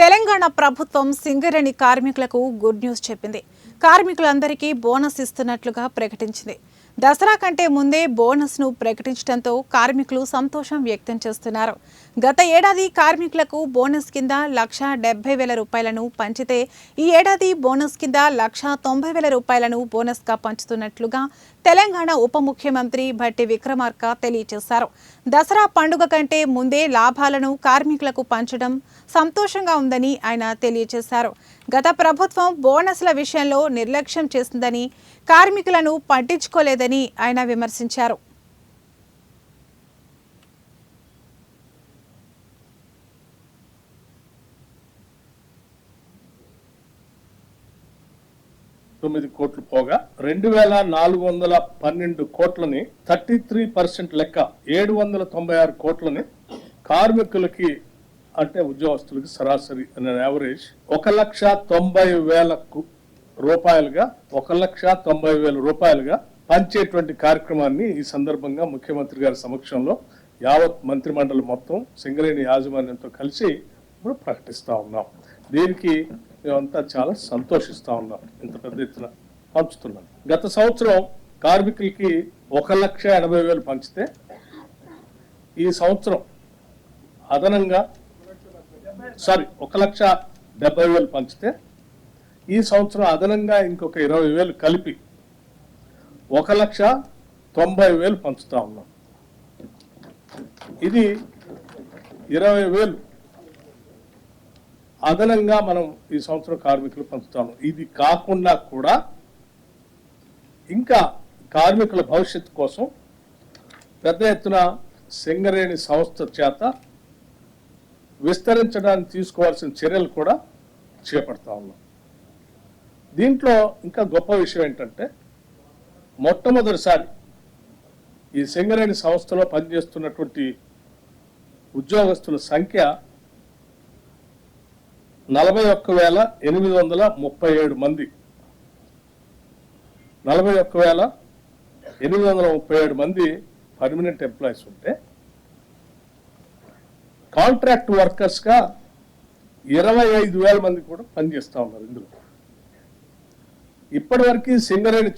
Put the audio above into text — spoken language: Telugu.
తెలంగాణ ప్రభుత్వం సింగరేణి కార్మికులకు గుడ్ న్యూస్ చెప్పింది. కార్మికులందరికీ బోనస్ ఇస్తున్నట్లుగా ప్రకటించింది. దసరా కంటే ముందే బోనస్ ను ప్రకటించడంతో కార్మికులు సంతోషం వ్యక్తం చేస్తున్నారు. గత ఏడాది కార్మికులకు బోనస్ కింద 1,70,000 రూపాయలను పంచితే ఈ ఏడాది బోనస్ కింద 1,90,000 రూపాయలను బోనస్ గా పంచుతున్నట్లుగా తెలంగాణ ఉప ముఖ్యమంత్రి భట్టి విక్రమార్క తెలియజేశారు. దసరా పండుగ కంటే ముందే లాభాలను కార్మికులకు పంచడం సంతోషంగా ఉందని ఆయన తెలియజేశారు. గత ప్రభుత్వం బోనస్ల విషయంలో నిర్లక్ష్యం చేసిందని, కార్మికులను పట్టించుకోలేదని ఆయన విమర్శించారు. కోట్లు పోగా 2,412 కోట్లని 33% లెక్క 796 కోట్లని కార్మికులకి అంటే ఉద్యోగస్తులకి సరాసరి యావరేజ్ 1,90,000 రూపాయలుగా 1,90,000 రూపాయలుగా పంచేటువంటి కార్యక్రమాన్ని ఈ సందర్భంగా ముఖ్యమంత్రి గారి సమక్షంలో యావత్ మంత్రిమండలి మొత్తం సింగరేణి యాజమాన్యంతో కలిసి ఇప్పుడు ప్రకటిస్తా ఉన్నాం. దీనికి మేమంతా చాలా సంతోషిస్తా ఉన్నాం. ఇంత పెద్ద ఎత్తున పంచుతున్నాం. గత సంవత్సరం కార్మికులకి 1,80,000 పంచితే ఈ సంవత్సరం అదనంగా 1,70,000 పంచితే ఈ సంవత్సరం అదనంగా ఇంకొక 20,000 కలిపి 1,90,000 పంచుతా ఉన్నాం. ఇది 20,000 అదనంగా మనం ఈ సంవత్సరం కార్మికులు పంచుతాము. ఇది కాకుండా కూడా ఇంకా కార్మికుల భవిష్యత్తు కోసం పెద్ద ఎత్తున సింగరేణి సంస్థ చేత విస్తరించడానికి తీసుకోవాల్సిన చర్యలు కూడా చేపడతా ఉన్నాం. దీంట్లో ఇంకా గొప్ప విషయం ఏంటంటే మొట్టమొదటిసారి ఈ సింగరేణి సంస్థలో పనిచేస్తున్నటువంటి ఉద్యోగస్తుల సంఖ్య 41,837 మంది. 41,837 మంది పర్మనెంట్ ఎంప్లాయీస్ ఉంటే కాంట్రాక్ట్ వర్కర్స్గా 25,000 మంది కూడా పనిచేస్తూ ఉన్నారు. ఇందులో ఇప్పటి వరకు సింగరేణి